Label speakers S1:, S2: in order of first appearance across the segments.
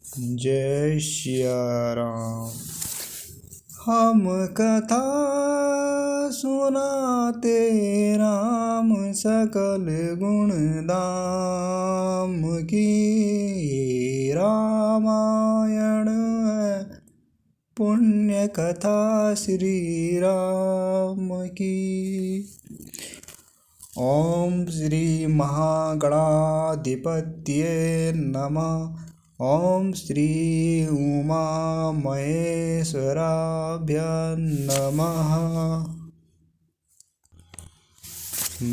S1: जय सिया राम। हम कथा सुनाते राम सकल गुण दाम की। रामायण है पुण्य कथा श्री राम की। ओम श्री महागणाधिपतये नमः। ओम श्री उमा महेश्वराभ्यां नमः।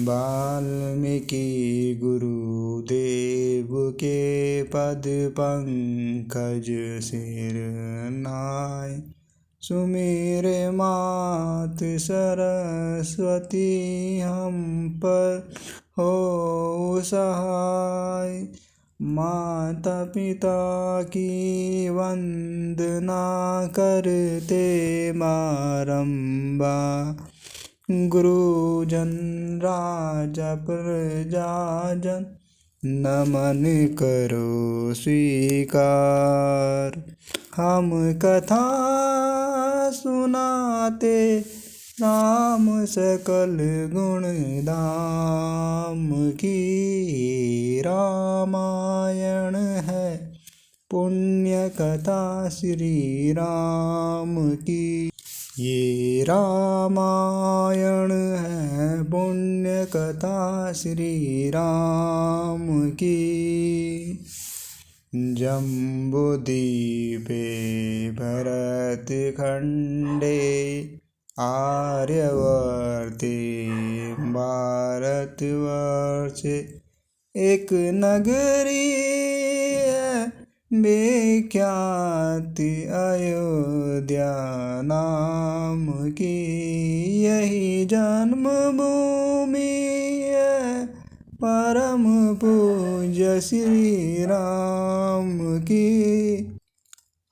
S1: वाल्मीकि गुरुदेव के पद पंकज सिर नाय। सुमिरे मात सरस्वती हम पर हो सहाय। माता पिता की वंदना करते बारंबार। गुरुजन राजा प्रजाजन नमन करो स्वीकार। हम कथा सुनाते राम सकल गुण धाम की। रामायण है पुण्य कथा श्री राम की। ये रामायण है पुण्य कथा श्री राम की। जम्बूद्वीपे भरत खंडे आर्यवर्ते भारतवर्षे एक नगरी विख्याति अयोध्या नाम की। यही जन्मभूमि है परम पूज्य श्री राम की।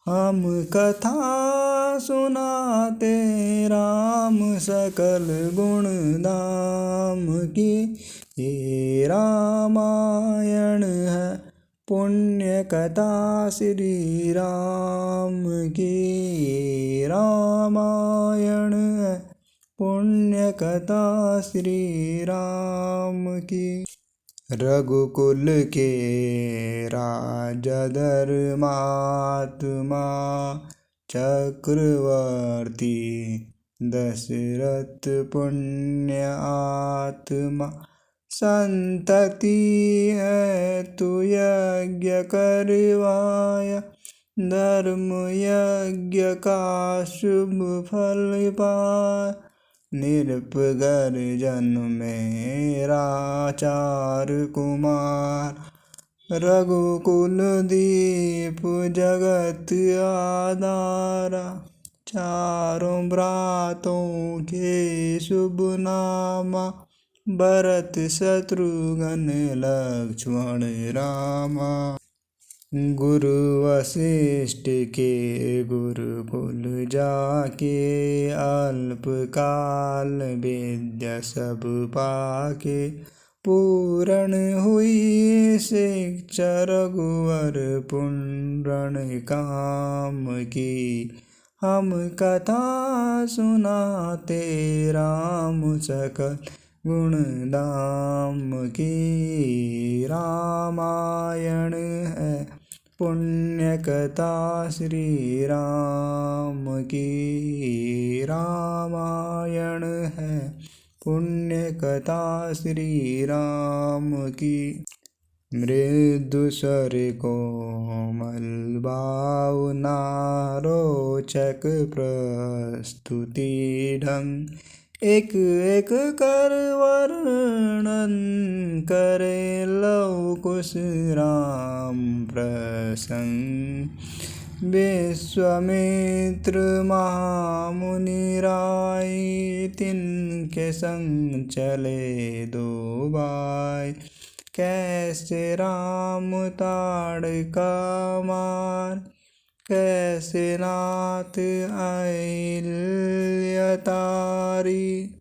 S1: हम कथा सुनाते राम सकल गुण धाम की। ये रामायण है पुण्य कथा श्री राम की। ये रामायण है पुण्य कथा श्री राम की। रघुकुल के राजा धर्मात्मा चक्रवर्ती दशरथ पुण्य आत्मा। संतति है तु यज्ञ करवाया। धर्म यज्ञ का शुभ फल पाया। निरपगर जन्मे चार कुमार। रघुकुल दीप जगत आधारा। चारों भ्रातों के शुभ नामा। भरत शत्रुघ्न लक्ष्मण रामा। गुरु वशिष्ठ के गुरुकुल जाके अल्पकाल विद्या सब पाके। पूर्ण हुई शिक्षा रघुवर पूर्ण काम की। हम कथा सुनाते राम सकल गुण धाम की। रामायण है पुण्य कथा श्री राम की। रामायण है पुण्य कथा श्री राम की। मृदु स्वर कोमल भावना रोचक प्रस्तुति ढंग। एक एक कर वर्णन करे लव कुश राम प्रसंग। विश्वामित्र महामुनि राय तिनके संग चले दो भाई। कैसे राम ताड़का मार। कैसे नाथ अहिल्या तारी।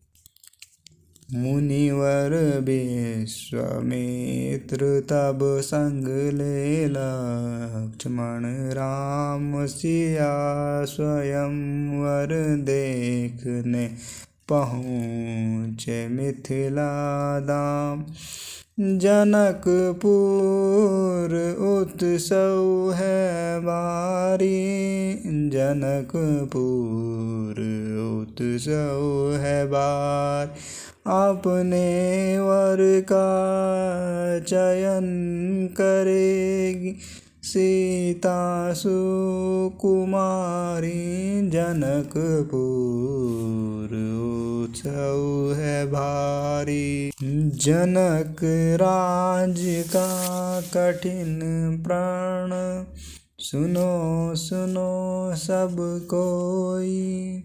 S1: मुनिवर विश्वामित्र तब संग ले लक्ष्मण राम सिया स्वयंवर देखने पहुँचे मिथिला धाम। जनकपुर उत्सव है बारी, जनकपुर उत्सव है बार। अपने वर का चयन करेगी सीता सुकुमारी, जनकपुर उत्सव है भारी। जनक राज का कठिन प्रण सुनो सुनो सब कोई,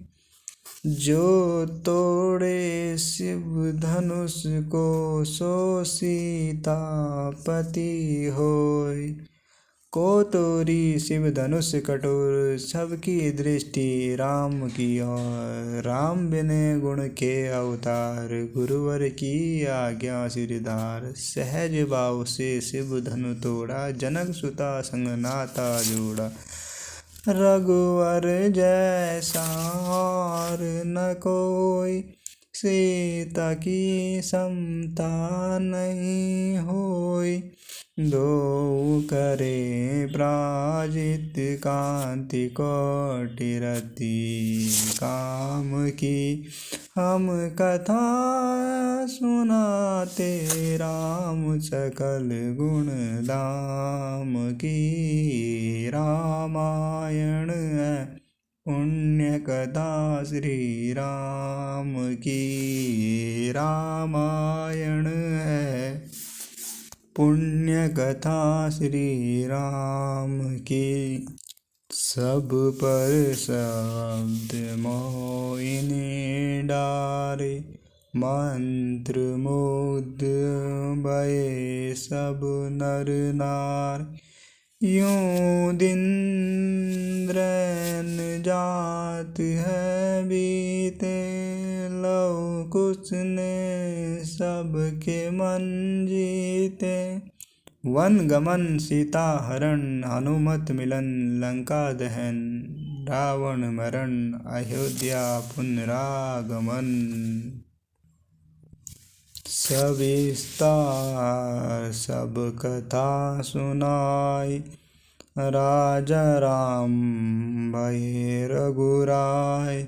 S1: जो तोड़े शिव धनुष को सो सीतापति होय। को तोरी शिव धनुष कठोर सबकी दृष्टि राम की ओर। राम बिने गुण के अवतार गुरुवर की आज्ञा सिरधार। सहज भाव से शिव धनु तोड़ा जनक सुता संग नाता जोड़ा। रघुवर जैसा और न कोई सीता की समता नहीं होई। दो करे प्राजित कांति कोटि रति काम की। हम कथा सुनाते राम सकल गुण धाम की। रामायण है पुण्य कथा श्री राम की। रामायण है पुण्य कथा श्री राम की। सब पर शब्द मोहिनी डारे, मंत्र मुग्ध भये सब नर नार। यूं दिन रैन जात है बीते, लव कुश ने सबके मन जीते। वन गमन सीता हरण, हनुमत मिलन लंका दहन। रावण मरण अयोध्या पुनरागमन। सविस्तार सब कथा सुनाई, राजा राम भये रघुराय।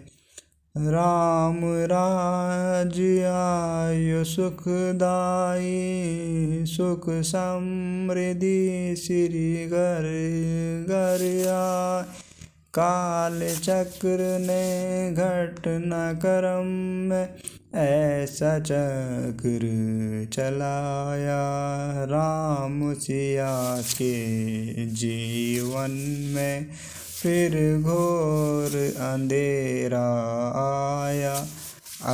S1: राम राज आयु सुखदाई, सुख समृद्धि श्री घर घर आय। काल चक्र ने घटना कर्म में ऐसा चक्र चलाया। राम सिया के जीवन में फिर घोर अंधेरा आया।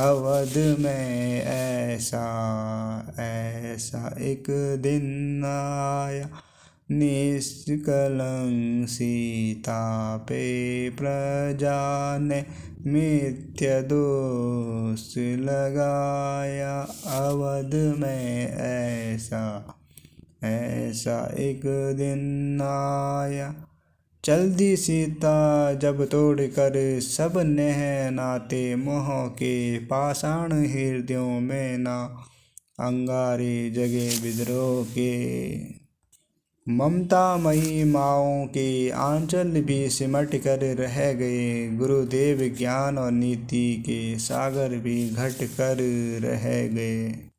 S1: अवध में ऐसा एक दिन आया, निष्कलंक सीता पे प्रजा ने मिथ्या दोष लगाया। अवध में ऐसा एक दिन आया। चलती सीता जब तोड़ कर सब नेह नाते, मोह के पाषाण हृदयों में ना अंगारे जगे विद्रोह के। ममतामयी माँओं के आंचल भी सिमट कर रह गए। गुरुदेव ज्ञान और नीति के सागर भी घट कर रह गए।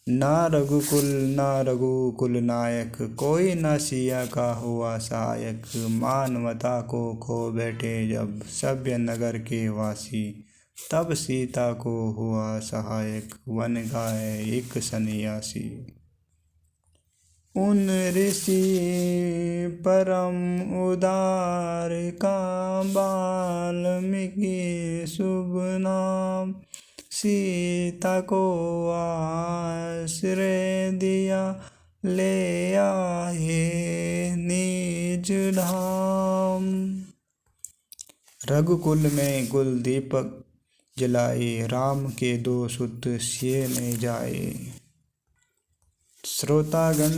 S1: ना रघुकुल नायक, कोई न सिया का हुआ सहायक। मानवता को खो बैठे जब सभ्य नगर के वासी, तब सीता को हुआ सहायक वन गाए एक सन्यासी। उन ऋषि परम उदार का वाल्मीकि शुभ नाम। सीता को आश्रय दिया, ले आए निज धाम। रघुकुल में कुल दीपक जलाए, राम के 2 सुत सिए न जाए। श्रोतागण,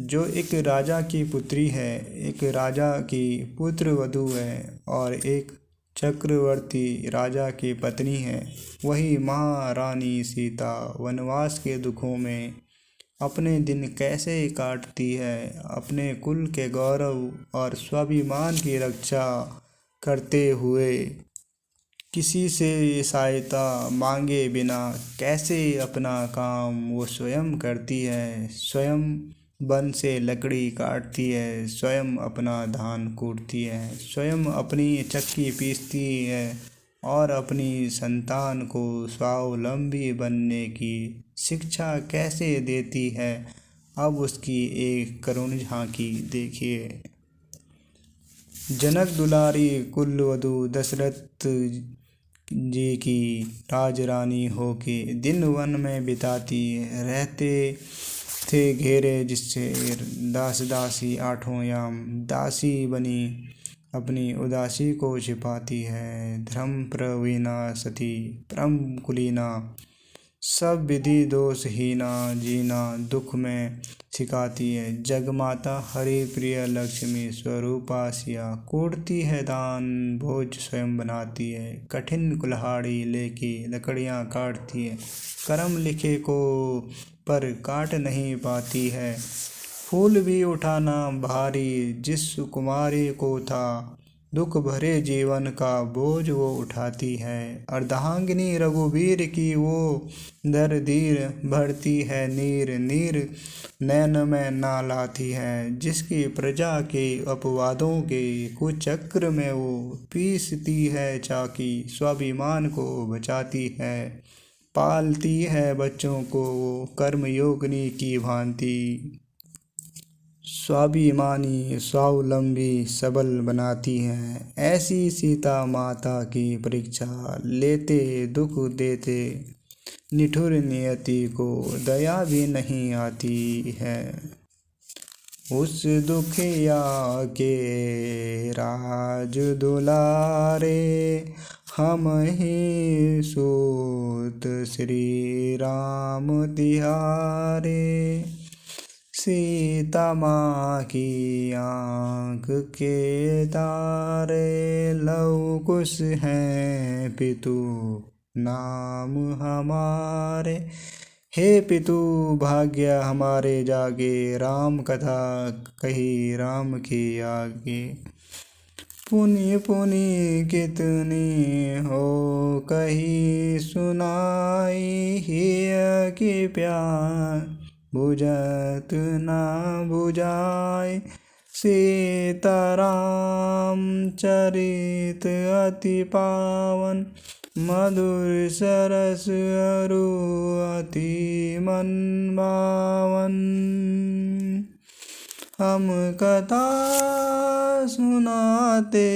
S1: जो एक राजा की पुत्री है, एक राजा की पुत्र वधू है और एक चक्रवर्ती राजा की पत्नी है, वही महारानी सीता वनवास के दुखों में अपने दिन कैसे काटती है, अपने कुल के गौरव और स्वाभिमान की रक्षा करते हुए किसी से सहायता मांगे बिना कैसे अपना काम वो स्वयं करती है। स्वयं वन से लकड़ी काटती है, स्वयं अपना धान कूटती है, स्वयं अपनी चक्की पीसती है और अपनी संतान को स्वावलंबी बनने की शिक्षा कैसे देती है। अब उसकी एक करुण झांकी देखिए। जनक दुलारी कुलवधू दशरथ जी की राजरानी होके दिन वन में बिताती रहते थे घेरे जिससे दास दासी 8 याम दासी बनी अपनी उदासी को छिपाती है। धर्म प्रवीणा सती परम कुलीना, सब विधि दोषहीना जीना दुख में सिखाती है। जगमाता हरि प्रिय लक्ष्मी स्वरूपा सिया, कूटती है दान भोज स्वयं बनाती है। कठिन कुल्हाड़ी लेके लकड़ियाँ काटती है, कर्म लिखे को पर काट नहीं पाती है। फूल भी उठाना भारी जिस कुमारी को था, दुख भरे जीवन का बोझ वो उठाती है। अर्धांगिनी रघुवीर की वो दरदीर भरती है नीर नीर नैन में ना लाती है। जिसकी प्रजा के अपवादों के कुचक्र में वो पीसती है चाकी, स्वाभिमान को बचाती है, पालती है बच्चों को वो कर्मयोगिनी की भांति। स्वाभिमानी स्वावलंबी सबल बनाती हैं। ऐसी सीता माता की परीक्षा लेते दुख देते निठुर नियति को दया भी नहीं आती है। उस दुखिया के राज दुलारे हम ही सूत श्री राम तिहारे। सीता माँ की आँख के तारे लव कुश हैं पितु नाम हमारे। हे पितु भाग्य हमारे जागे, राम कथा कही राम के आगे। पुनि पुनि कितनी हो कही सुनाई, हिय की प्यार बुझत ना बुझाए। सीताराम चरित अति पावन, मधुर सरस अरु अति मन भावन। हम कथा सुनाते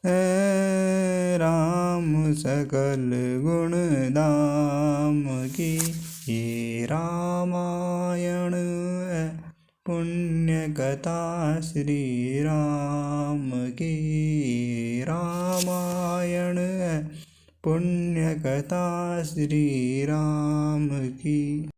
S1: हैं राम सकल गुण धाम की। ये रामायण है पुण्य कथा श्री राम की। रामायण है पुण्य कथा श्री राम की।